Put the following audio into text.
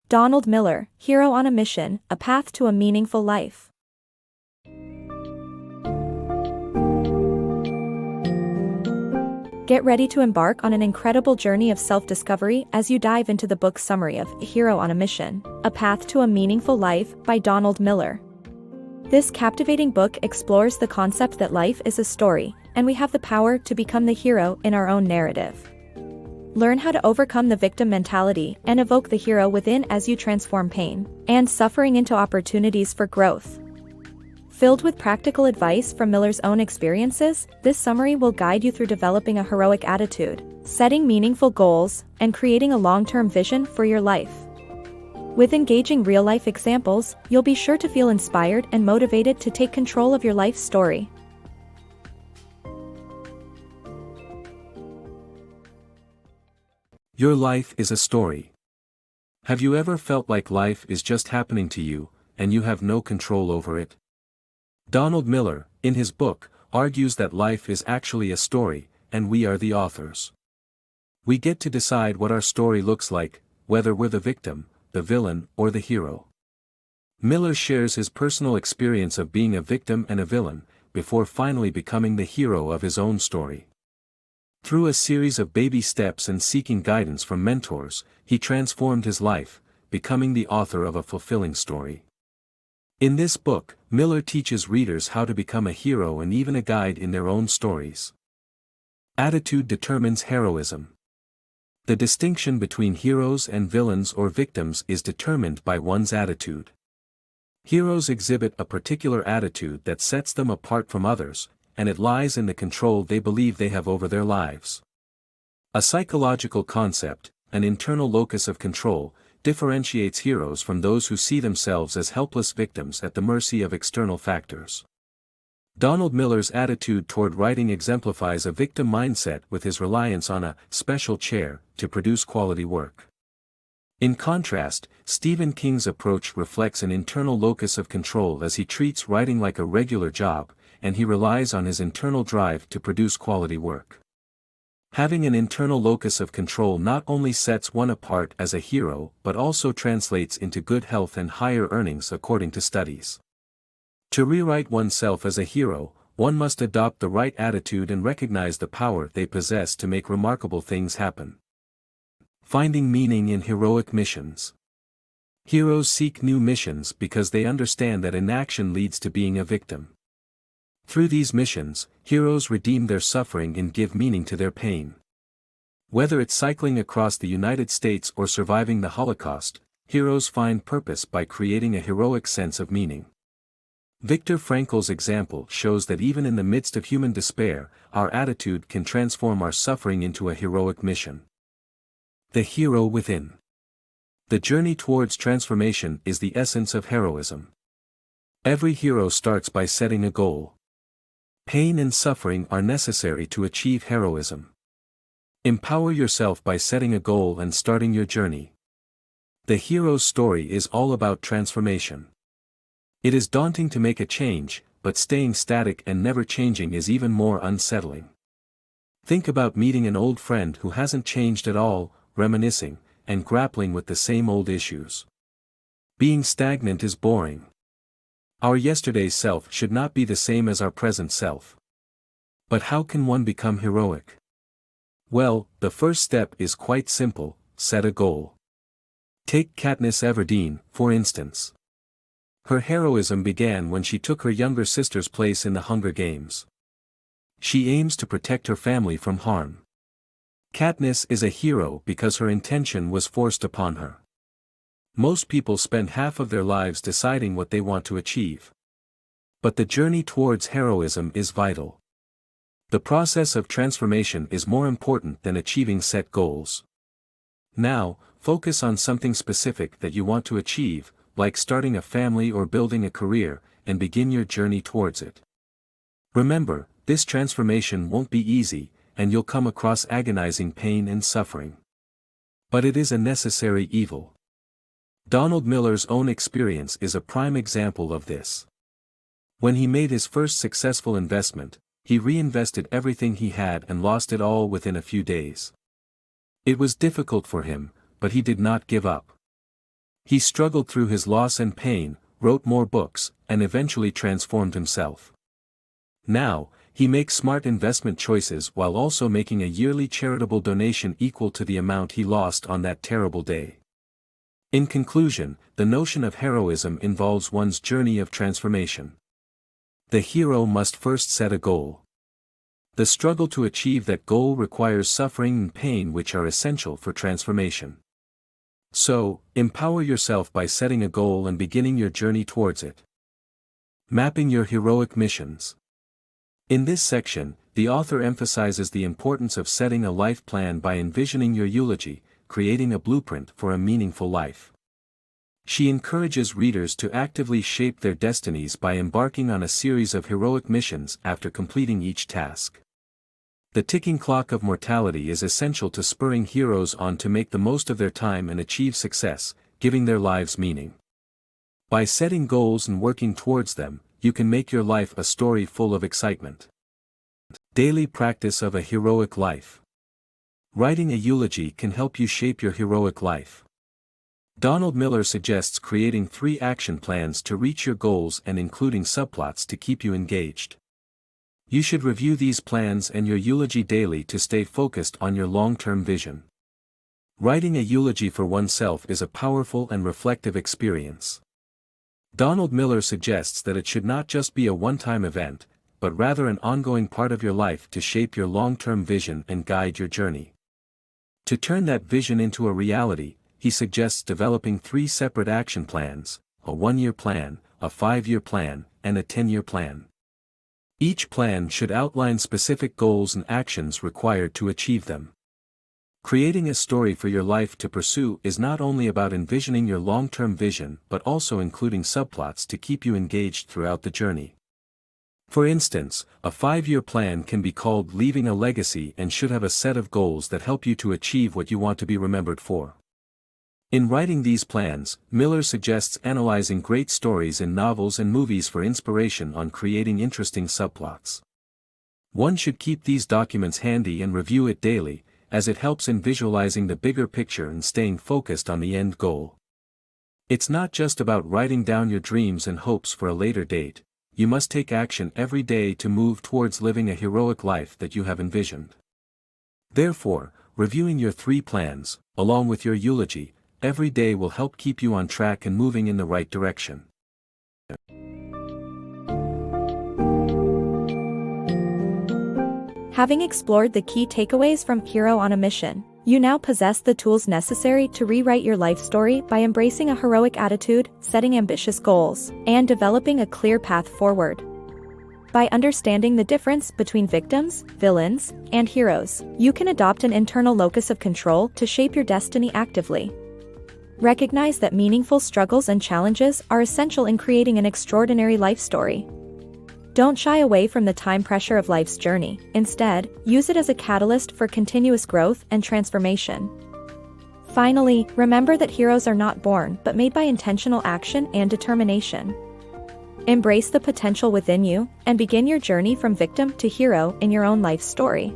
Donald Miller, Hero on a Mission, A Path to a Meaningful Life. Get ready to embark on an incredible journey of self-discovery as you dive into the book summary of Hero on a Mission, A Path to a Meaningful Life by Donald Miller. This captivating book explores the concept that life is a story, and we have the power to become the hero in our own narrative. Learn how to overcome the victim mentality and evoke the hero within as you transform pain and suffering into opportunities for growth. Filled with practical advice from Miller's own experiences, this summary will guide you through developing a heroic attitude, setting meaningful goals, and creating a long-term vision for your life. With engaging real-life examples, you'll be sure to feel inspired and motivated to take control of your life story. Your life is a story. Have you ever felt like life is just happening to you, and you have no control over it? Donald Miller, in his book, argues that life is actually a story, and we are the authors. We get to decide what our story looks like, whether we're the victim, the villain, or the hero. Miller shares his personal experience of being a victim and a villain, before finally becoming the hero of his own story. Through a series of baby steps and seeking guidance from mentors, he transformed his life, becoming the author of a fulfilling story. In this book, Miller teaches readers how to become a hero and even a guide in their own stories. Attitude determines heroism. The distinction between heroes and villains or victims is determined by one's attitude. Heroes exhibit a particular attitude that sets them apart from others, and it lies in the control they believe they have over their lives. A psychological concept, an internal locus of control, differentiates heroes from those who see themselves as helpless victims at the mercy of external factors. Donald Miller's attitude toward writing exemplifies a victim mindset with his reliance on a special chair to produce quality work. In contrast, Stephen King's approach reflects an internal locus of control as he treats writing like a regular job, and he relies on his internal drive to produce quality work. Having an internal locus of control not only sets one apart as a hero but also translates into good health and higher earnings according to studies. To rewrite oneself as a hero, one must adopt the right attitude and recognize the power they possess to make remarkable things happen. Finding meaning in heroic missions. Heroes seek new missions because they understand that inaction leads to being a victim. Through these missions, heroes redeem their suffering and give meaning to their pain. Whether it's cycling across the United States or surviving the Holocaust, heroes find purpose by creating a heroic sense of meaning. Viktor Frankl's example shows that even in the midst of human despair, our attitude can transform our suffering into a heroic mission. The hero within. The journey towards transformation is the essence of heroism. Every hero starts by setting a goal. Pain and suffering are necessary to achieve heroism. Empower yourself by setting a goal and starting your journey. The hero's story is all about transformation. It is daunting to make a change, but staying static and never changing is even more unsettling. Think about meeting an old friend who hasn't changed at all, reminiscing, and grappling with the same old issues. Being stagnant is boring. Our yesterday's self should not be the same as our present self. But how can one become heroic? Well, the first step is quite simple: set a goal. Take Katniss Everdeen, for instance. Her heroism began when she took her younger sister's place in the Hunger Games. She aims to protect her family from harm. Katniss is a hero because her intention was forced upon her. Most people spend half of their lives deciding what they want to achieve. But the journey towards heroism is vital. The process of transformation is more important than achieving set goals. Now, focus on something specific that you want to achieve, like starting a family or building a career, and begin your journey towards it. Remember, this transformation won't be easy, and you'll come across agonizing pain and suffering. But it is a necessary evil. Donald Miller's own experience is a prime example of this. When he made his first successful investment, he reinvested everything he had and lost it all within a few days. It was difficult for him, but he did not give up. He struggled through his loss and pain, wrote more books, and eventually transformed himself. Now, he makes smart investment choices while also making a yearly charitable donation equal to the amount he lost on that terrible day. In conclusion, the notion of heroism involves one's journey of transformation. The hero must first set a goal. The struggle to achieve that goal requires suffering and pain, which are essential for transformation. So, empower yourself by setting a goal and beginning your journey towards it. Mapping your heroic missions. In this section, the author emphasizes the importance of setting a life plan by envisioning your eulogy, creating a blueprint for a meaningful life. She encourages readers to actively shape their destinies by embarking on a series of heroic missions after completing each task. The ticking clock of mortality is essential to spurring heroes on to make the most of their time and achieve success, giving their lives meaning. By setting goals and working towards them, you can make your life a story full of excitement. Daily practice of a heroic life. Writing a eulogy can help you shape your heroic life. Donald Miller suggests creating 3 action plans to reach your goals and including subplots to keep you engaged. You should review these plans and your eulogy daily to stay focused on your long-term vision. Writing a eulogy for oneself is a powerful and reflective experience. Donald Miller suggests that it should not just be a one-time event, but rather an ongoing part of your life to shape your long-term vision and guide your journey. To turn that vision into a reality, he suggests developing 3 separate action plans: a 1-year plan, a 5-year plan, and a 10-year plan. Each plan should outline specific goals and actions required to achieve them. Creating a story for your life to pursue is not only about envisioning your long-term vision but also including subplots to keep you engaged throughout the journey. For instance, a 5-year plan can be called Leaving a Legacy and should have a set of goals that help you to achieve what you want to be remembered for. In writing these plans, Miller suggests analyzing great stories in novels and movies for inspiration on creating interesting subplots. One should keep these documents handy and review it daily, as it helps in visualizing the bigger picture and staying focused on the end goal. It's not just about writing down your dreams and hopes for a later date. You must take action every day to move towards living a heroic life that you have envisioned. Therefore, reviewing your 3 plans, along with your eulogy, every day will help keep you on track and moving in the right direction. Having explored the key takeaways from Hero on a Mission, you now possess the tools necessary to rewrite your life story by embracing a heroic attitude, setting ambitious goals, and developing a clear path forward. By understanding the difference between victims, villains, and heroes, you can adopt an internal locus of control to shape your destiny actively. Recognize that meaningful struggles and challenges are essential in creating an extraordinary life story. Don't shy away from the time pressure of life's journey. Instead, use it as a catalyst for continuous growth and transformation. Finally, remember that heroes are not born but made by intentional action and determination. Embrace the potential within you and begin your journey from victim to hero in your own life story.